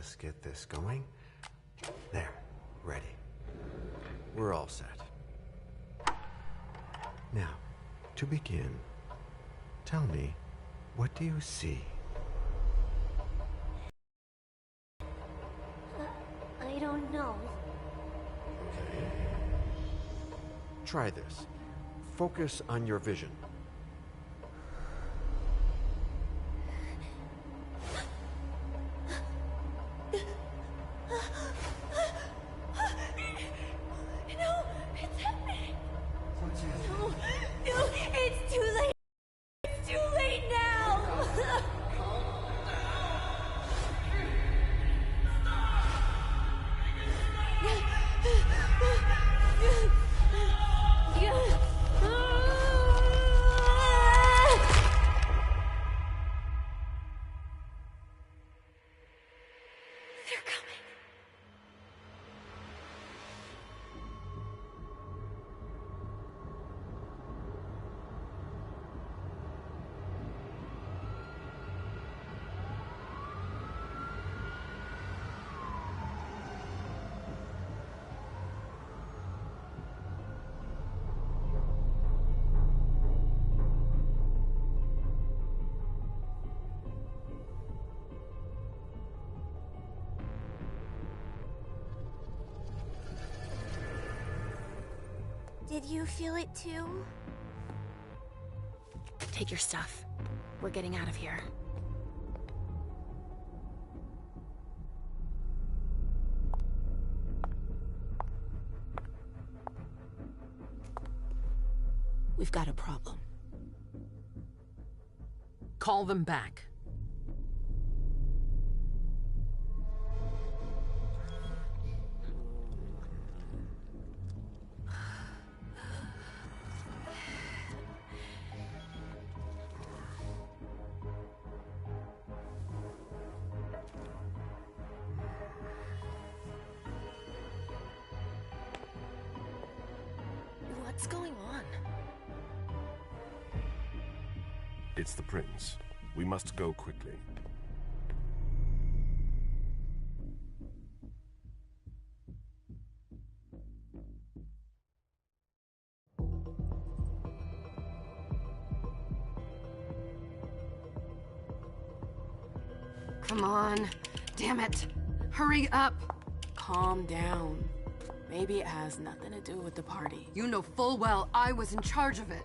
just get this going. There, ready. We're all set. Now, to begin, tell me, what do you see? I don't know. Okay. Try this. Focus on your vision. Did you feel it too? Take your stuff. We're getting out of here. We've got a problem. Call them back. What's going on? It's the prince. We must go quickly. Come on. Damn it. Hurry up. Calm down. Maybe it has nothing to do with the party. You know full well I was in charge of it.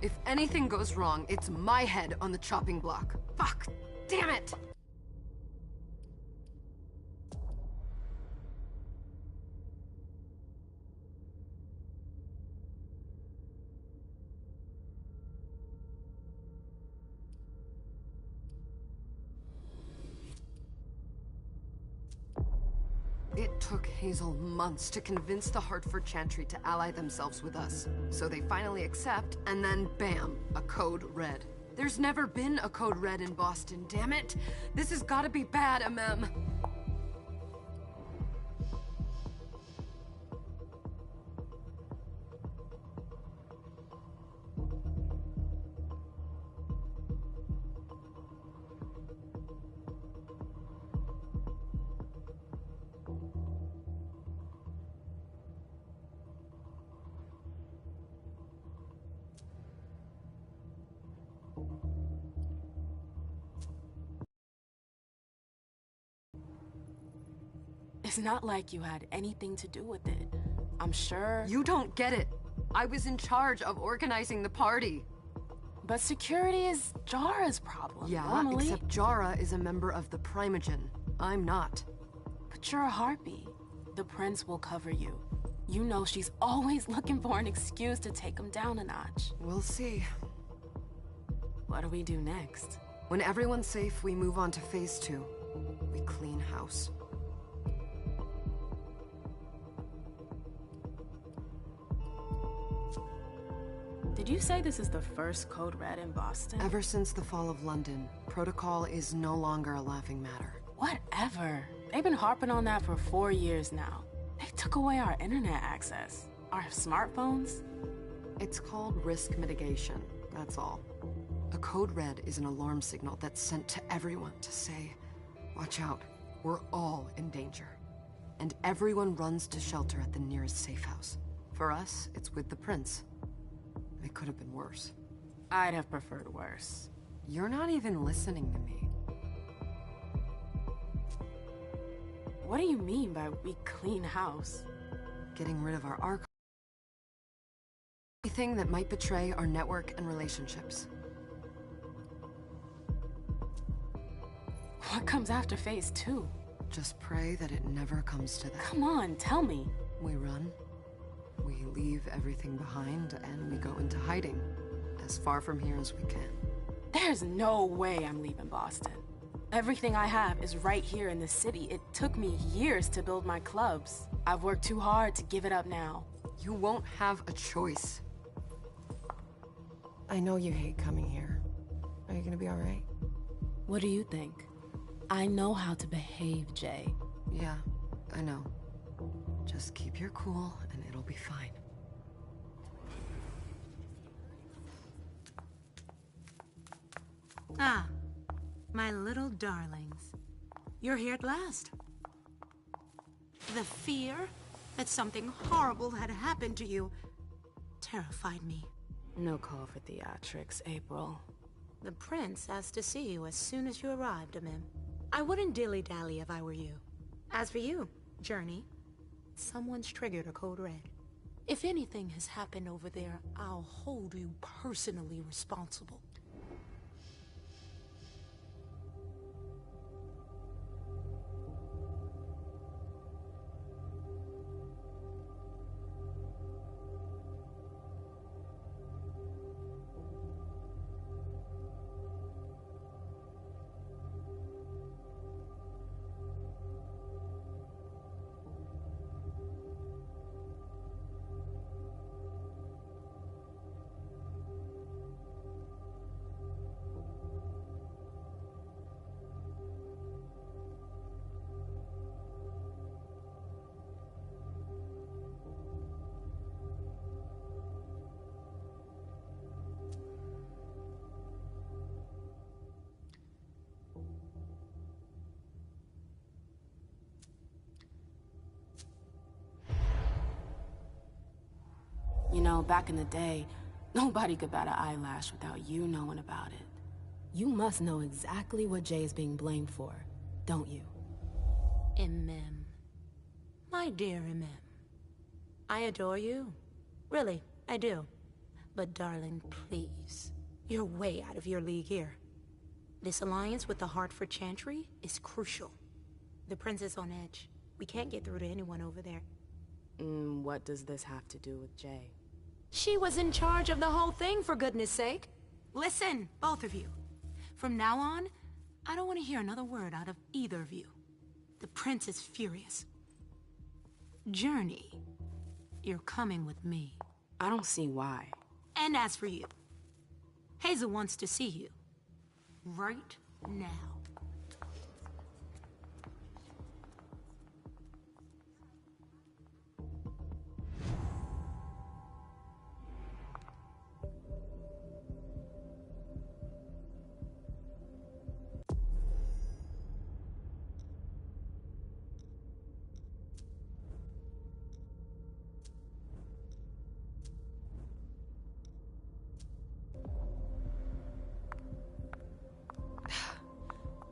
If anything goes wrong, it's my head on the chopping block. Fuck! Damn it! It took Hazel months to convince the Hartford Chantry to ally themselves with us. So they finally accept, and then bam, a code red. There's never been a code red in Boston, damn it! This has gotta be bad, MM. It's not like you had anything to do with it. I'm sure... You don't get it. I was in charge of organizing the party. But security is Jara's problem, Yeah, normally. except Jara is a member of the Primogen. I'm not. But you're a harpy. The prince will cover you. You know she's always looking for an excuse to take him down a notch. We'll see. What do we do next? When everyone's safe, we move on to phase 2. We clean house. Did you say this is the first Code Red in Boston? Ever since the fall of London, protocol is no longer a laughing matter. Whatever. They've been harping on that for 4 years now. They took away our internet access. Our smartphones. It's called risk mitigation, that's all. A code red is an alarm signal that's sent to everyone to say, watch out, we're all in danger. And everyone runs to shelter at the nearest safe house. For us, it's with the prince. It could have been worse. I'd have preferred worse. You're not even listening to me. What do you mean by we clean house? Getting rid of our archive. Anything that might betray our network and relationships. What comes after phase 2? Just pray that it never comes to that. Come on, tell me. We run. We leave everything behind, and we go into hiding. As far from here as we can. There's no way I'm leaving Boston. Everything I have is right here in the city. It took me years to build my clubs. I've worked too hard to give it up now. You won't have a choice. I know you hate coming here. Are you gonna be alright? What do you think? I know how to behave, Jay. Yeah, I know. Just keep your cool, and it'll be fine. Ah, my little darlings. You're here at last. The fear that something horrible had happened to you terrified me. No call for theatrics, April. The prince asked to see you as soon as you arrived, Amim. I wouldn't dilly-dally if I were you. As for you, Journey, someone's triggered a code red. If anything has happened over there, I'll hold you personally responsible. You know, back in the day, nobody could bat an eyelash without you knowing about it. You must know exactly what Jay is being blamed for, don't you? Imem. My dear Imem. I adore you. Really, I do. But darling, please. You're way out of your league here. This alliance with the Hartford Chantry is crucial. The prince is on edge. We can't get through to anyone over there. What does this have to do with Jay? She was in charge of the whole thing, for goodness sake. Listen, both of you. From now on, I don't want to hear another word out of either of you. The prince is furious. Journey, you're coming with me. I don't see why. And as for you, Hazel wants to see you. Right now.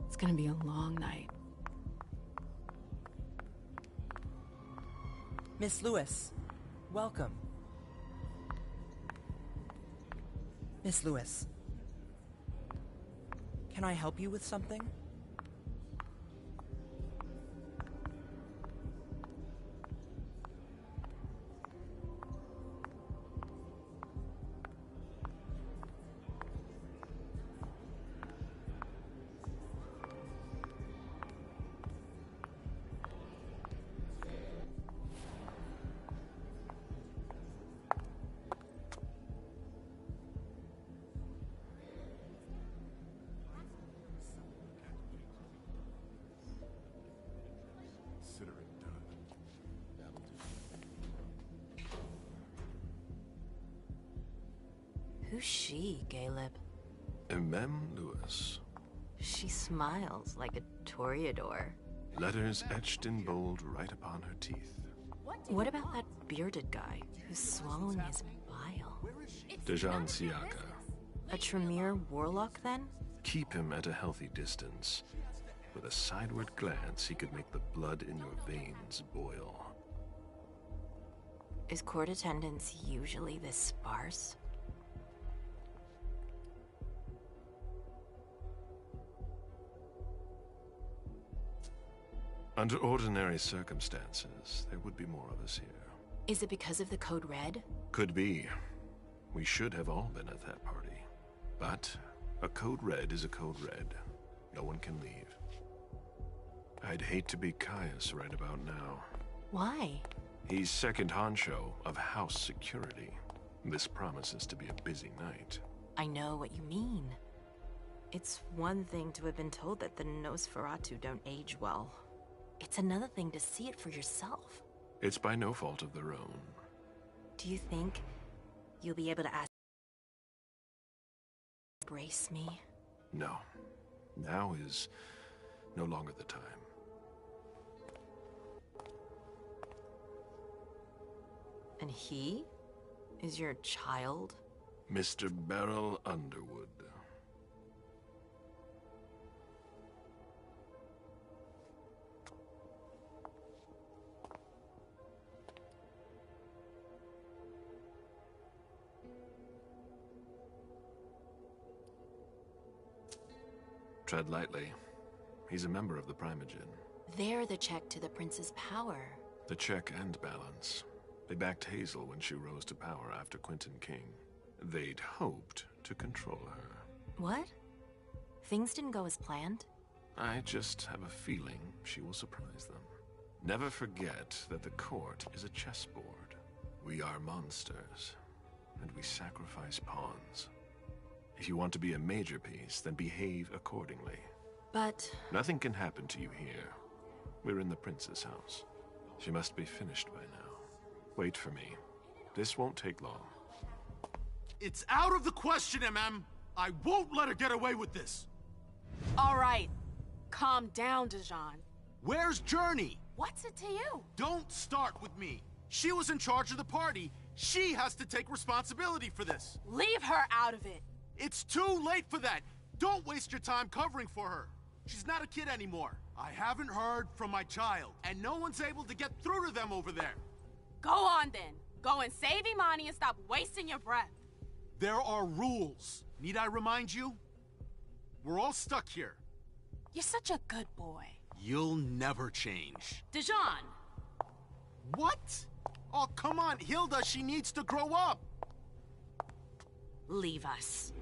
It's gonna be a long night. Miss Lewis, Welcome. Miss Lewis. Can I help you with something? Consider it done. That'll do. Who's she, Caleb? Mem Lewis. She smiles like a toreador. Letters etched in bold right upon her teeth. What about that bearded guy who's swallowing his bile? Dejan Siaka. A Tremere warlock, then? Keep him at a healthy distance. With a sideward glance, he could make the blood in your veins boil. Is court attendance usually this sparse? Under ordinary circumstances, there would be more of us here. Is it because of the Code Red? Could be. We should have all been at that party. But a Code Red is a Code Red. No one can leave. I'd hate to be Caius right about now. Why? He's second honcho of house security. This promises to be a busy night. I know what you mean. It's one thing to have been told that the Nosferatu don't age well. It's another thing to see it for yourself. It's by no fault of their own. Do you think you'll be able to embrace me? No. Now is no longer the time. And he is your child? Mr. Beryl Underwood. Tread lightly. He's a member of the Primogen. They're the check to the prince's power. The check and balance. They backed Hazel when she rose to power after Quentin King. They'd hoped to control her. What? Things didn't go as planned? I just have a feeling she will surprise them. Never forget that the court is a chessboard. We are monsters, and we sacrifice pawns. If you want to be a major piece, then behave accordingly. But... Nothing can happen to you here. We're in the prince's house. She must be finished by now. Wait for me. This won't take long. It's out of the question, MM! I won't let her get away with this! All right. Calm down, Dejan. Where's Journey? What's it to you? Don't start with me. She was in charge of the party. She has to take responsibility for this. Leave her out of it. It's too late for that. Don't waste your time covering for her. She's not a kid anymore. I haven't heard from my child, and no one's able to get through to them over there. Go on then. Go and save Imani and stop wasting your breath. There are rules. Need I remind you? We're all stuck here. You're such a good boy. You'll never change. Dejan! What? Oh, come on, Hilda, she needs to grow up. Leave us.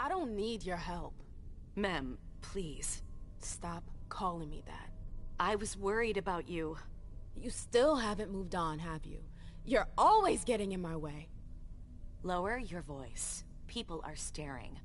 I don't need your help. Mem, please. Stop calling me that. I was worried about you. You still haven't moved on, have you? You're always getting in my way. Lower your voice. People are staring.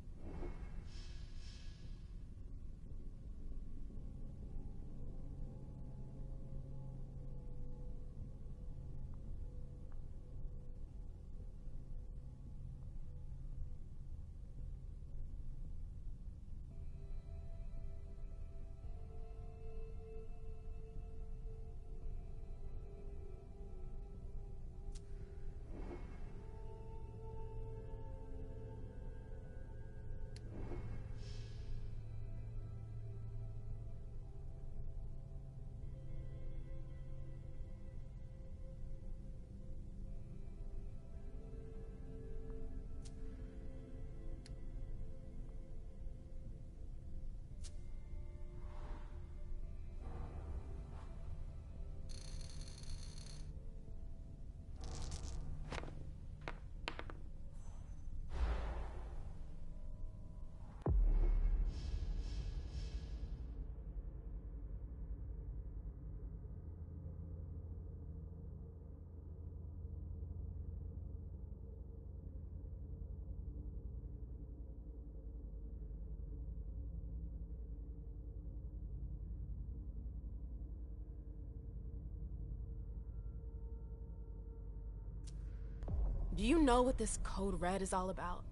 Do you know what this Code Red is all about?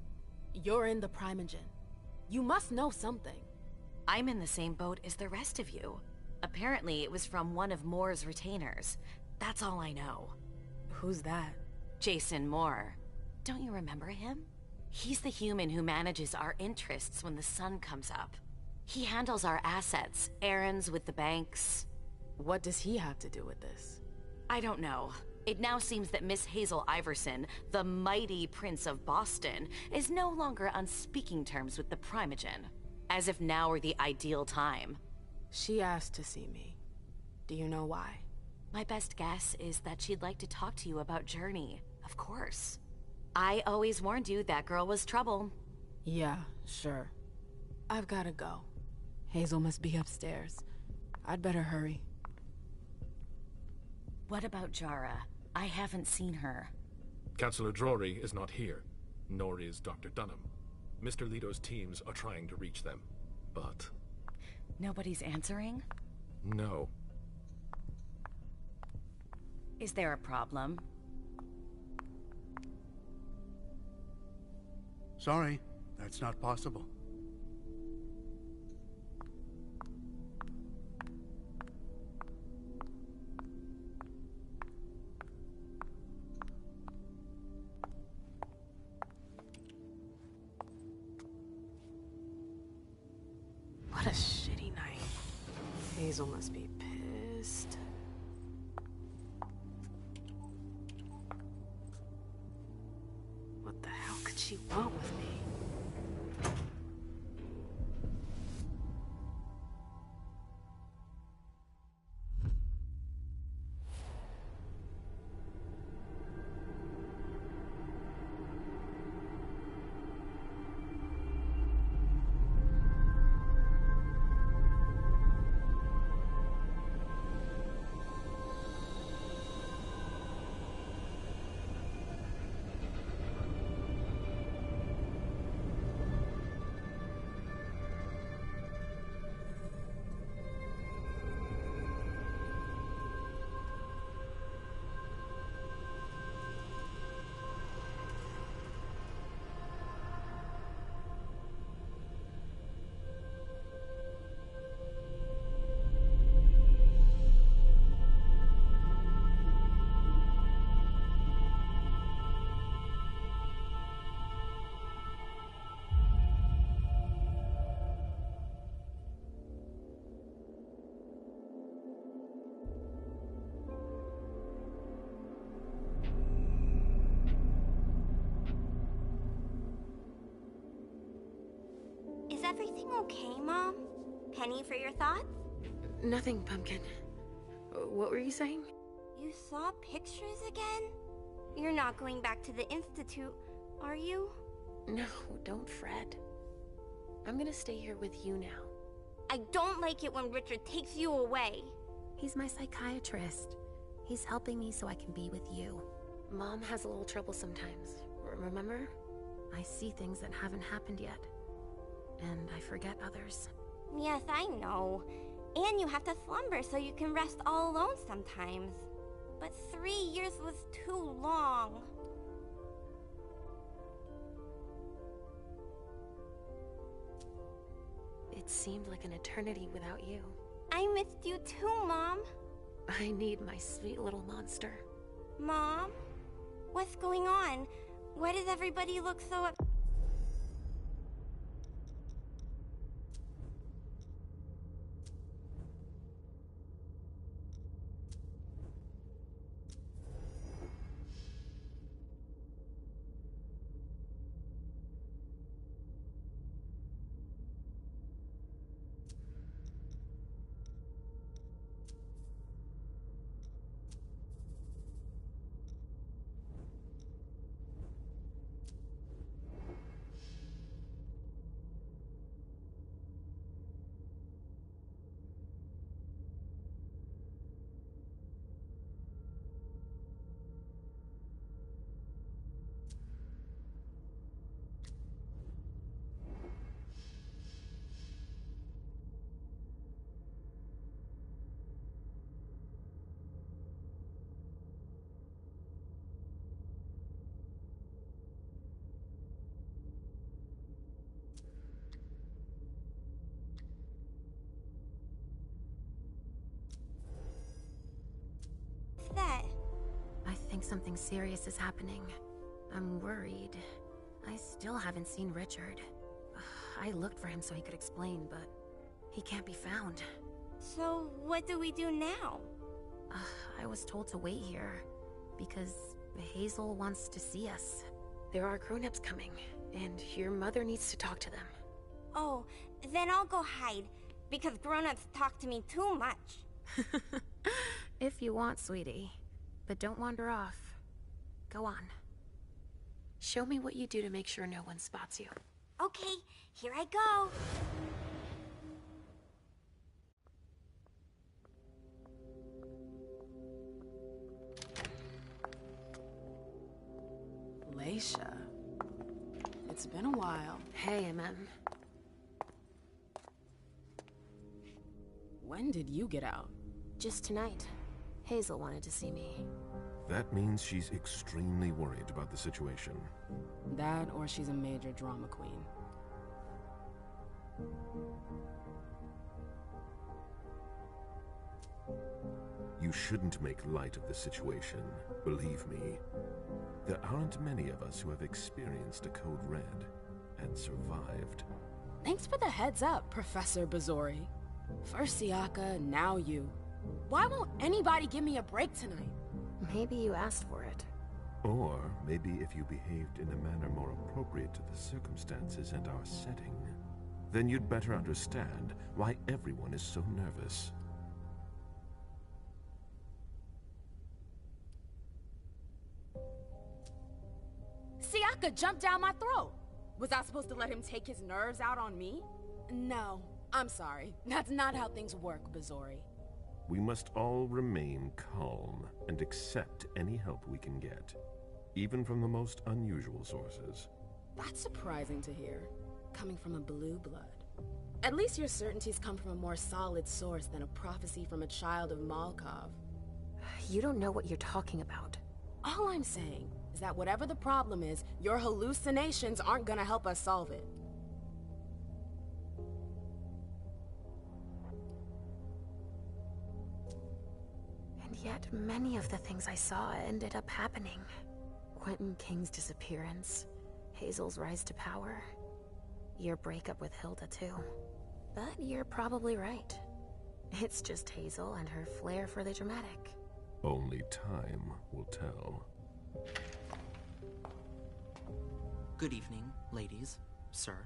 You're in the Primogen. You must know something. I'm in the same boat as the rest of you. Apparently, it was from one of Moore's retainers. That's all I know. Who's that? Jason Moore. Don't you remember him? He's the human who manages our interests when the sun comes up. He handles our assets, errands with the banks. What does he have to do with this? I don't know. It now seems that Miss Hazel Iverson, the mighty Prince of Boston, is no longer on speaking terms with the Primogen. As if now were the ideal time. She asked to see me. Do you know why? My best guess is that she'd like to talk to you about Journey, of course. I always warned you that girl was trouble. Yeah, sure. I've gotta go. Hazel must be upstairs. I'd better hurry. What about Jara? I haven't seen her. Councillor Drury is not here, nor is Dr. Dunham. Mr. Leto's teams are trying to reach them, but... Nobody's answering? No. Is there a problem? Sorry, that's not possible. What a shitty night. Hazel must be pissed. What the hell could she want with me? Is everything okay, Mom? Penny for your thoughts? Nothing, Pumpkin. What were you saying? You saw pictures again? You're not going back to the Institute, are you? No, don't fret. I'm gonna stay here with you now. I don't like it when Richard takes you away. He's my psychiatrist. He's helping me so I can be with you. Mom has a little trouble sometimes, remember? I see things that haven't happened yet. And I forget others. Yes, I know. And you have to slumber so you can rest all alone sometimes. But 3 years was too long. It seemed like an eternity without you. I missed you too, Mom. I need my sweet little monster. Mom? What's going on? Why does everybody look so up? think something serious is happening. I'm worried. I still haven't seen Richard. I looked for him so he could explain, but he can't be found. So, what do we do now? I was told to wait here, because Hazel wants to see us. There are grown-ups coming, and your mother needs to talk to them. Oh, then I'll go hide, because grown-ups talk to me too much. If you want, sweetie. But don't wander off. Go on. Show me what you do to make sure no one spots you. Okay, here I go. Leisha. It's been a while. Hey, MM. When did you get out? Just tonight. Hazel wanted to see me. That means she's extremely worried about the situation. That, or she's a major drama queen. You shouldn't make light of the situation, believe me. There aren't many of us who have experienced a Code Red and survived. Thanks for the heads up, Professor Bazori. First Siaka, now you. Why won't anybody give me a break tonight? Maybe you asked for it. Or maybe if you behaved in a manner more appropriate to the circumstances and our setting, then you'd better understand why everyone is so nervous. Siaka jumped down my throat. Was I supposed to let him take his nerves out on me? No, I'm sorry. That's not how things work, Bazori. We must all remain calm and accept any help we can get, even from the most unusual sources. That's surprising to hear, coming from a blue blood. At least your certainties come from a more solid source than a prophecy from a child of Malkov. You don't know what you're talking about. All I'm saying is that whatever the problem is, your hallucinations aren't gonna help us solve it. And yet, many of the things I saw ended up happening. Quentin King's disappearance, Hazel's rise to power, your breakup with Hilda too. But you're probably right. It's just Hazel and her flair for the dramatic. Only time will tell. Good evening, ladies, sir.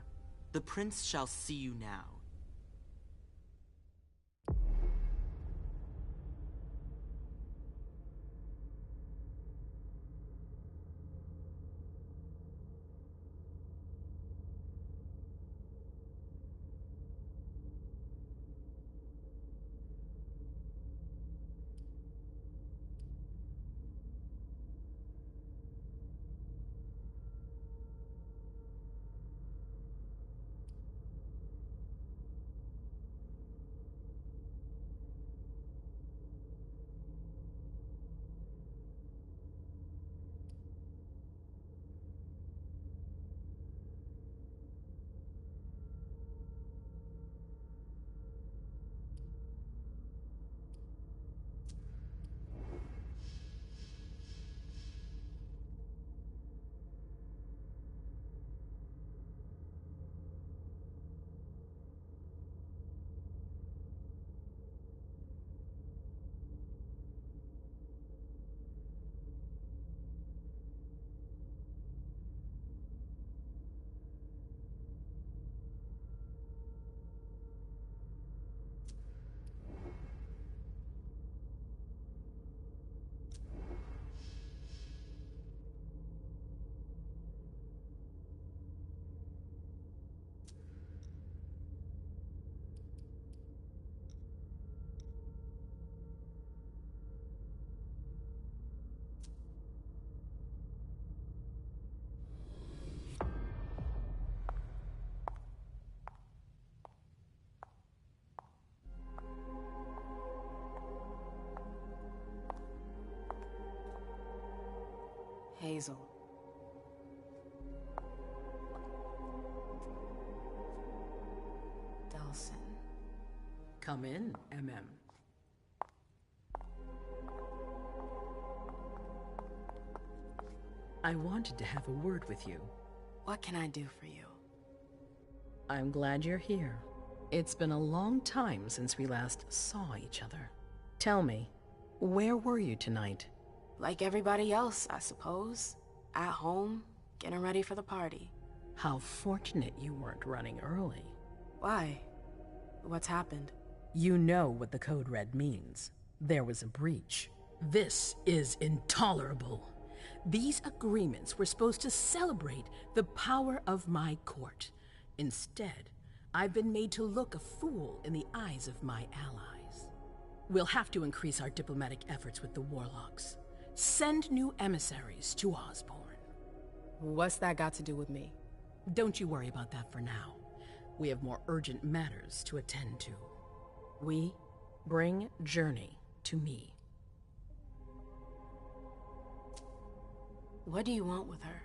The prince shall see you now. Hazel. Delsin. Come in, MM. I wanted to have a word with you. What can I do for you? I'm glad you're here. It's been a long time since we last saw each other. Tell me, where were you tonight? Like everybody else, I suppose. At home, getting ready for the party. How fortunate you weren't running early. Why? What's happened? You know what the Code Red means. There was a breach. This is intolerable. These agreements were supposed to celebrate the power of my court. Instead, I've been made to look a fool in the eyes of my allies. We'll have to increase our diplomatic efforts with the Warlocks. Send new emissaries to Osborne. What's that got to do with me? Don't you worry about that for now. We have more urgent matters to attend to. We bring Journey to me. What do you want with her?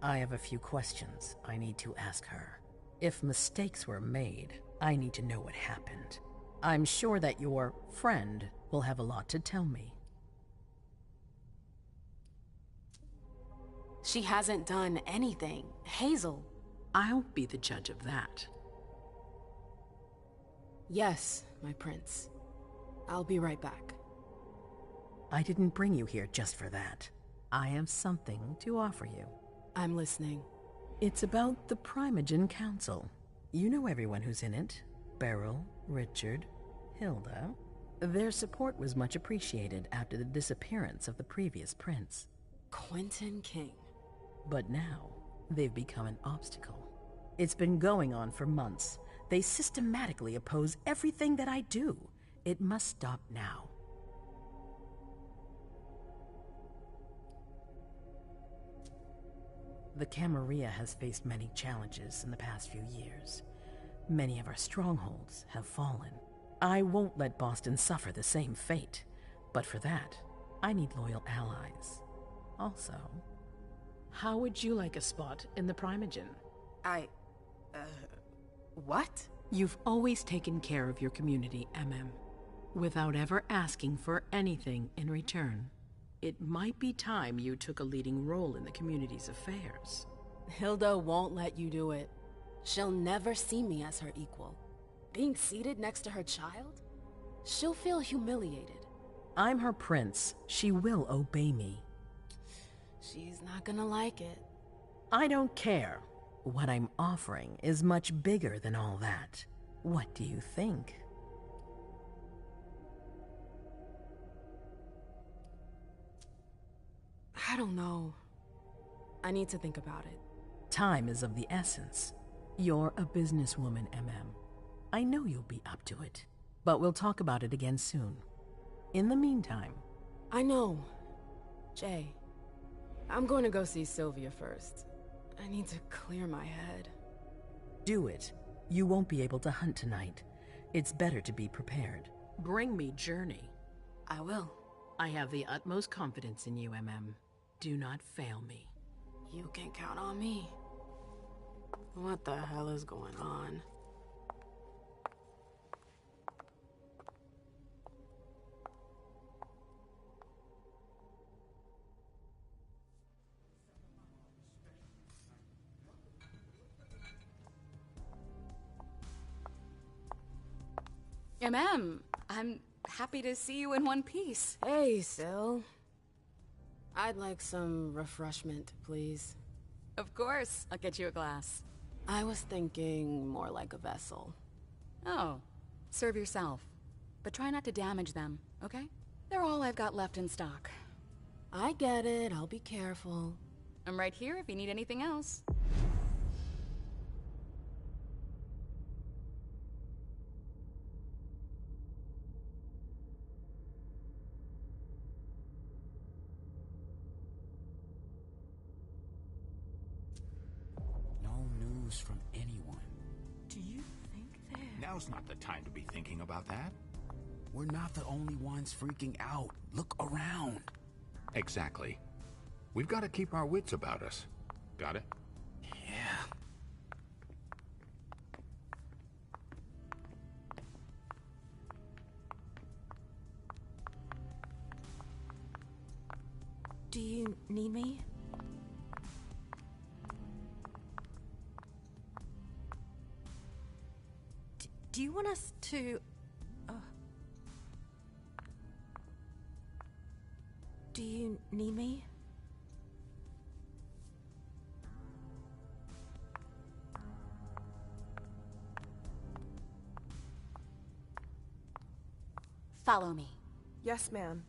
I have a few questions I need to ask her. If mistakes were made, I need to know what happened. I'm sure that your friend will have a lot to tell me. She hasn't done anything. Hazel. I'll be the judge of that. Yes, my prince. I'll be right back. I didn't bring you here just for that. I have something to offer you. I'm listening. It's about the Primogen Council. You know everyone who's in it. Beryl, Richard, Hilda. Their support was much appreciated after the disappearance of the previous prince. Quentin King. But now, they've become an obstacle. It's been going on for months. They systematically oppose everything that I do. It must stop now. The Camarilla has faced many challenges in the past few years. Many of our strongholds have fallen. I won't let Boston suffer the same fate. But for that, I need loyal allies. Also, how would you like a spot in the Primogen? What? You've always taken care of your community, MM, without ever asking for anything in return. It might be time you took a leading role in the community's affairs. Hilda won't let you do it. She'll never see me as her equal. Being seated next to her child? She'll feel humiliated. I'm her prince. She will obey me. She's not gonna like it. I don't care. What I'm offering is much bigger than all that. What do you think? I don't know. I need to think about it. Time is of the essence. You're a businesswoman, MM. I know you'll be up to it. But we'll talk about it again soon. In the meantime... I know. Jay, I'm going to go see Sylvia first. I need to clear my head. Do it. You won't be able to hunt tonight. It's better to be prepared. Bring me Journey. I will. I have the utmost confidence in you, MM. Do not fail me. You can count on me. What the hell is going on? I'm happy to see you in one piece. Hey, Syl. I'd like some refreshment, please. Of course. I'll get you a glass. I was thinking more like a vessel. Oh, serve yourself. But try not to damage them, okay? They're all I've got left in stock. I get it. I'll be careful. I'm right here if you need anything else. From anyone. Do you think that... Now's not the time to be thinking about that. We're not the only ones freaking out. Look around. Exactly. We've got to keep our wits about us. Got it? Yeah. Do you need me? Do you want us to... Do you need me? Follow me. Yes, ma'am.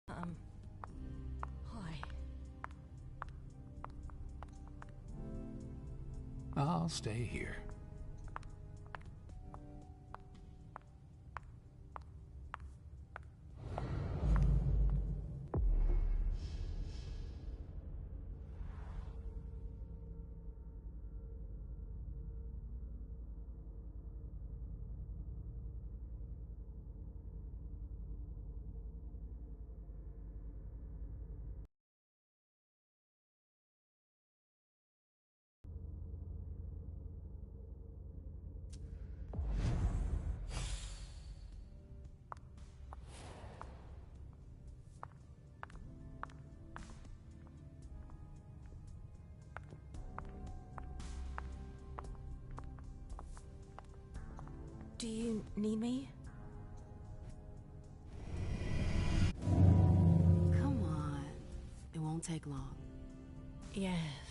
Hi. I'll stay here. Do you need me? Come on. It won't take long. Yes.